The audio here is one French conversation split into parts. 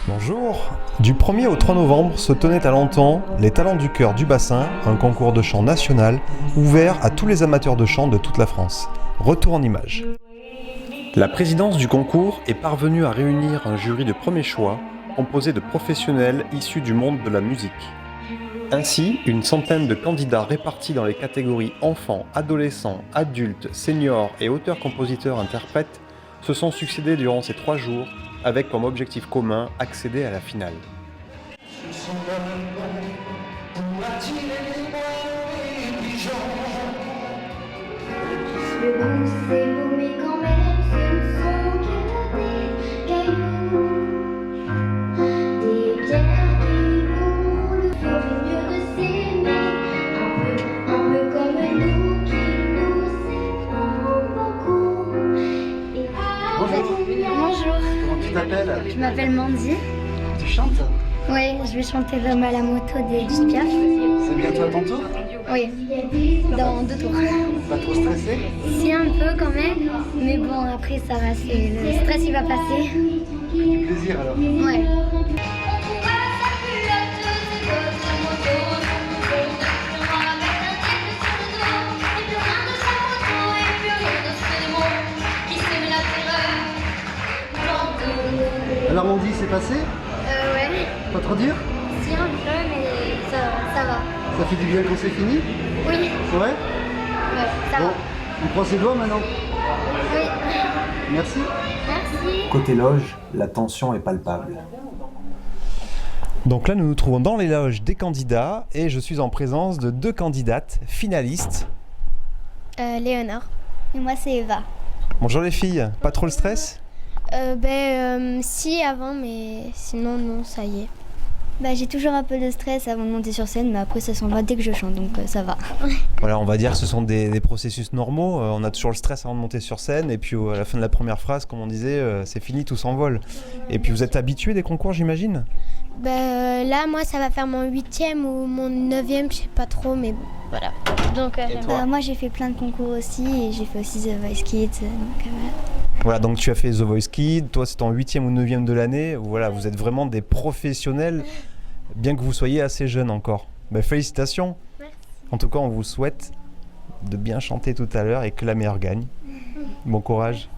Bonjour. Du 1er au 3 novembre se tenait à Lanton les Talents du Cœur du Bassin, un concours de chant national ouvert à tous les amateurs de chant de toute la France. Retour en images. La présidence du concours est parvenue à réunir un jury de premier choix composé de professionnels issus du monde de la musique. Ainsi, une centaine de candidats répartis dans les catégories enfants, adolescents, adultes, seniors et auteurs-compositeurs-interprètes se sont succédés durant ces 3 jours avec comme objectif commun accéder à la finale. Le goût c'est beau mais quand même ce ne sont que des cailloux, des pierres qui nous le font mieux de s'aimer, un peu comme nous qui nous aimons beaucoup. Et Bonjour. Bonjour, Comment tu t'appelles? je m'appelle Mandy. Tu chantes? Oui, je vais chanter l'homme à la moto d'Edith Piaf. C'est bientôt à ton tour? Oui, dans 2 tours. Pas trop stressé? Si un peu quand même, mais bon après ça va, le stress il va passer. Du plaisir alors. Ouais. Alors Mandy, c'est passé? Ouais. Pas trop dur? Si un peu, mais ça va. Ça fait du bien quand c'est fini? Oui, Ouais? ouais, ça Bon, va. on prend ses doigts maintenant. Oui. Merci. Merci. Côté loge, la tension est palpable. Donc là, nous nous trouvons dans les loges des candidats et je suis en présence de 2 candidates finalistes. Léonore. Et moi c'est Eva. Bonjour les filles, pas trop le stress? Si avant, mais sinon non, ça y est. J'ai toujours un peu de stress avant de monter sur scène, mais après ça s'en va dès que je chante, donc ça va. Voilà, on va dire que ce sont des processus normaux. On a toujours le stress avant de monter sur scène et puis à la fin de la première phrase, comme on disait, c'est fini, tout s'envole. Et puis vous êtes habitués des concours, j'imagine? Là, moi, ça va faire mon 8e ou mon 9e, je sais pas trop, mais bon, voilà. Donc, moi, j'ai fait plein de concours aussi, et j'ai fait aussi The Voice Kids, donc voilà. Voilà, donc tu as fait The Voice Kids, toi c'est ton 8e ou 9e de l'année. Voilà, vous êtes vraiment des professionnels, bien que vous soyez assez jeunes encore. Félicitations. Merci. En tout cas, on vous souhaite de bien chanter tout à l'heure et que la meilleure gagne. Bon courage.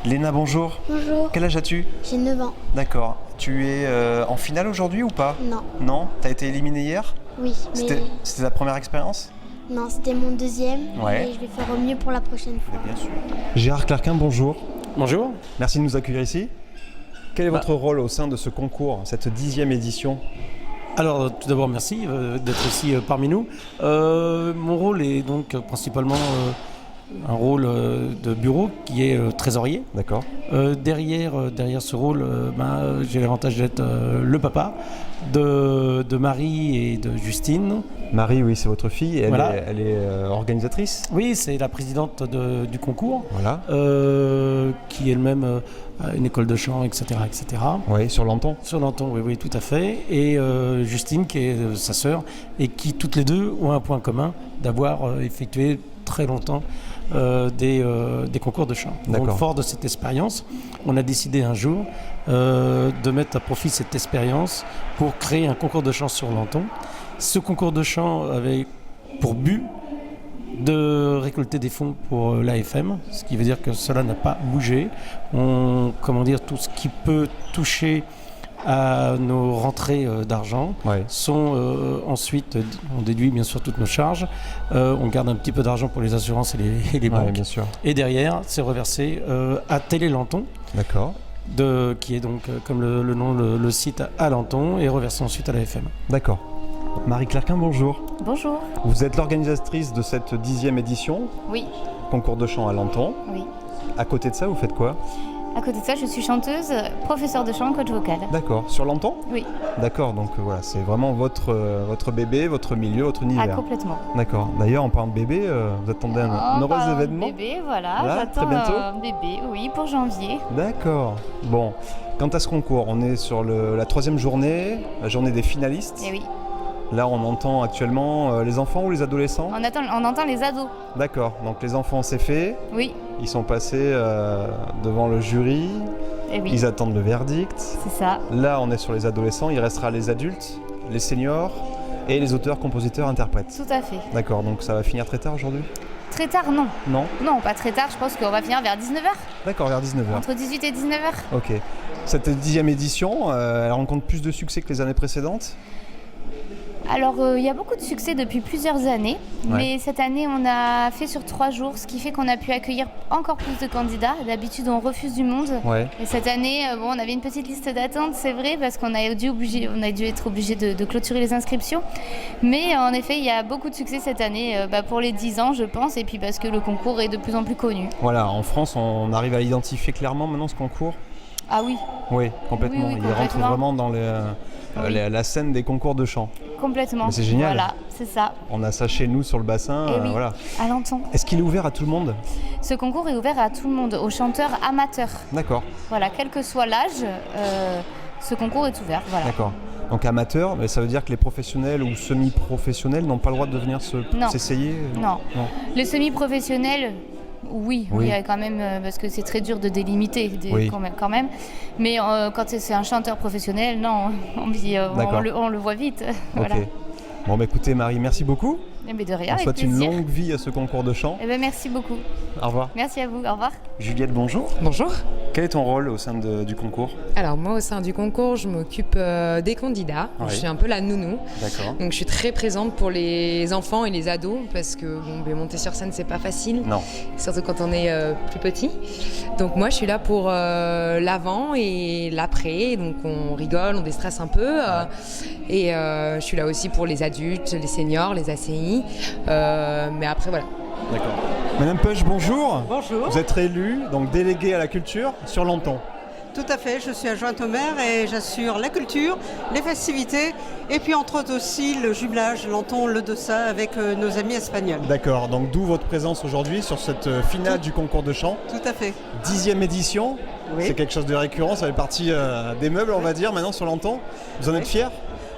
Léna, bonjour. Bonjour, Quel âge as-tu? j'ai 9 ans. D'accord. Tu es en finale aujourd'hui ou pas? Non, Non? T'as été éliminé hier? oui, C'était ta première expérience? non, c'était mon 2e, Ouais. et je vais faire au mieux pour la prochaine fois. Bien sûr. Gérard Clarquin, bonjour. Bonjour. Merci de nous accueillir ici. Quel est votre rôle au sein de ce concours, cette 10e édition? Alors tout d'abord merci d'être ici parmi nous. Mon rôle est donc principalement un rôle de bureau qui est trésorier. D'accord. Derrière ce rôle, j'ai l'avantage d'être le papa de Marie et de Justine. Marie, oui, c'est votre fille. Et Voilà. elle est organisatrice. Oui, c'est la présidente du concours, Voilà. qui elle-même a une école de chant, etc. etc. Oui, sur Lanton. Sur Lanton, oui, oui, tout à fait. Et Justine, qui est sa sœur, et qui toutes les deux ont un point commun d'avoir effectué très longtemps des concours de chant. D'accord. Donc, fort de cette expérience, on a décidé un jour de mettre à profit cette expérience pour créer un concours de chant sur Lanton. Ce concours de chant avait pour but de récolter des fonds pour l'AFM, ce qui veut dire que cela n'a pas bougé. Tout ce qui peut toucher à nos rentrées d'argent Ouais. sont ensuite, on déduit bien sûr toutes nos charges, on garde un petit peu d'argent pour les assurances et les Ouais, banques, bien sûr. et derrière c'est reversé à Télé Lanton, D'accord. qui est donc, comme le nom le site, à Lanton, et reversé ensuite à l'AFM. D'accord. Marie Clarquin, bonjour. Bonjour. Vous êtes l'organisatrice de cette 10e édition, Oui, concours de chant à Lanton. oui. À côté de ça, vous faites quoi? À côté de ça, je suis chanteuse, professeure de chant, coach vocal. D'accord. Sur Lanton? Oui. D'accord, donc voilà, c'est vraiment votre bébé, votre milieu, votre Ah, univers. complètement. D'accord. D'ailleurs, en parlant de bébé, vous attendez un heureux bah, événement? Bébé, voilà. Là, J'attends très bientôt un bébé, oui, pour janvier. D'accord. Bon, quant à ce concours, on est sur la 3e journée, la journée des finalistes. Et oui. Là, on entend actuellement les enfants ou les adolescents? On entend les ados. D'accord, donc les enfants, c'est fait. Oui. Ils sont passés devant le jury. Eh oui. Ils attendent le verdict. C'est ça. Là, on est sur les adolescents. Il restera les adultes, les seniors et les auteurs, compositeurs, interprètes. Tout à fait. D'accord, donc ça va finir très tard aujourd'hui? Très tard, non. Non? Non, pas très tard. Je pense qu'on va finir vers 19h. D'accord, vers 19h. Entre 18 et 19h. Ok. Cette 10e édition, elle rencontre plus de succès que les années précédentes? Alors, il y a beaucoup de succès depuis plusieurs années, mais cette année, on a fait sur 3 jours, ce qui fait qu'on a pu accueillir encore plus de candidats. D'habitude, on refuse du monde. Ouais. Et cette année, bon, on avait une petite liste d'attente, c'est vrai, parce qu'on a dû être obligé de clôturer les inscriptions. Mais en effet, il y a beaucoup de succès cette année, pour les 10 ans, je pense, et puis parce que le concours est de plus en plus connu. Voilà, en France, on arrive à l'identifier clairement maintenant ce concours? Ah oui, Oui, complètement. Oui, Il rentre complètement. vraiment dans la scène des concours de chant. complètement. Mais c'est génial. Voilà, c'est ça. On a ça chez nous sur le bassin. Et oui, Voilà. à Lenton. Est-ce qu'il est ouvert à tout le monde? Ce concours est ouvert à tout le monde, aux chanteurs amateurs. D'accord, Voilà, quel que soit l'âge, ce concours est ouvert. Voilà. d'accord. Donc amateur, mais ça veut dire que les professionnels ou semi-professionnels n'ont pas le droit de venir Non. s'essayer? Non. Les semi-professionnels, oui, Oui. il y a quand même, parce que c'est très dur de délimiter Oui. quand même. Mais quand c'est un chanteur professionnel, non, D'accord. on le voit vite. Voilà. Ok. Bon, bah écoutez, Marie, merci beaucoup. Mais de rien, On avec souhaite une plaisir. longue vie à ce concours de chant. Eh ben, merci beaucoup. Au revoir. Merci à vous. Au revoir. Juliette, bonjour. Bonjour. Quel est ton rôle au sein du concours? Alors moi au sein du concours, je m'occupe des candidats. Oui. Je suis un peu la nounou. D'accord. Donc je suis très présente pour les enfants et les ados parce que monter sur scène c'est pas facile, Non. surtout quand on est plus petit. Donc moi je suis là pour l'avant et l'après. Donc on rigole, on déstresse un peu. Et je suis là aussi pour les adultes, les seniors, les ACI. Mais après voilà. D'accord. Madame Peuch, bonjour. Bonjour, Vous êtes élue, donc déléguée à la culture sur Lenton. tout à fait, je suis adjointe au maire et j'assure la culture, les festivités et puis entre autres aussi le jumelage Lenton, le Dossa avec nos amis espagnols. D'accord, donc d'où votre présence aujourd'hui sur cette finale du concours de chant. Tout à fait. 10e édition, Oui. c'est quelque chose de récurrent, ça fait partie des meubles on va dire maintenant sur Lenton. Vous en êtes fiers?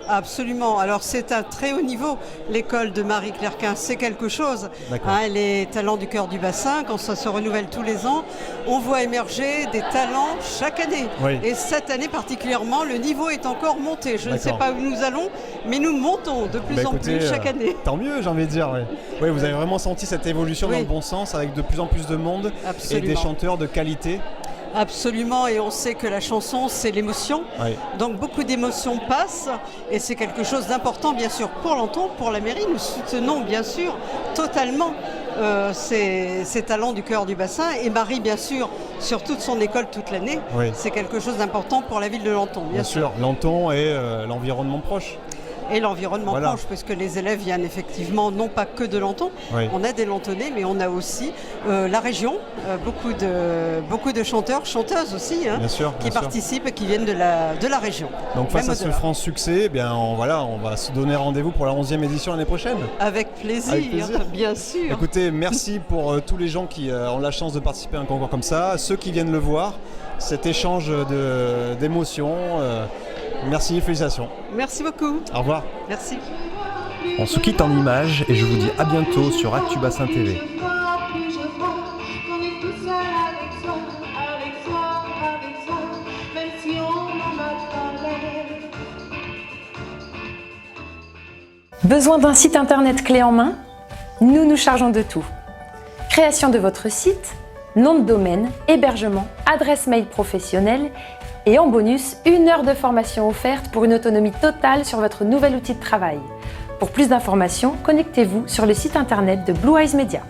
Absolument. Alors c'est un très haut niveau. L'école de Marie Clerquin, c'est quelque chose. D'accord. Les talents du cœur du bassin, quand ça se renouvelle tous les ans, on voit émerger des talents chaque année. Oui. Et cette année particulièrement, le niveau est encore monté. Je ne sais D'accord. pas où nous allons, mais nous montons de plus Bah, en écoutez, plus chaque année. Tant mieux, j'ai envie de dire. Oui, vous avez vraiment senti cette évolution dans Oui. le bon sens avec de plus en plus de monde Absolument. et des chanteurs de qualité. Absolument, et on sait que la chanson, c'est l'émotion. Oui. Donc beaucoup d'émotions passent, et c'est quelque chose d'important, bien sûr, pour Lenton, pour la mairie. Nous soutenons, bien sûr, totalement ces talents du cœur du bassin. Et Marie, bien sûr, sur toute son école toute l'année, Oui. c'est quelque chose d'important pour la ville de Lenton, bien sûr. Lenton et l'environnement proche. Et l'environnement Voilà. proche, parce que les élèves viennent effectivement non pas que de Lenton, Oui. on a des Lentonnais, mais on a aussi la région, beaucoup de chanteurs, chanteuses aussi, hein, Bien sûr, qui bien sûr. participent et qui viennent de la région. Donc face Même à ce au-delà. franc succès, eh bien, on va se donner rendez-vous pour la 11e édition l'année prochaine. Avec plaisir, Avec plaisir. bien sûr. Écoutez, merci pour tous les gens qui ont la chance de participer à un concours comme ça, ceux qui viennent le voir, cet échange d'émotions. Merci, félicitations. Merci beaucoup. Au revoir. Merci. On se quitte en images et je vous dis à bientôt sur Actu Bassin TV. Besoin d'un site internet clé en main? Nous nous chargeons de tout. Création de votre site, nom de domaine, hébergement, adresse mail professionnelle et en bonus, 1 heure de formation offerte pour une autonomie totale sur votre nouvel outil de travail. Pour plus d'informations, connectez-vous sur le site internet de Blue Eyes Media.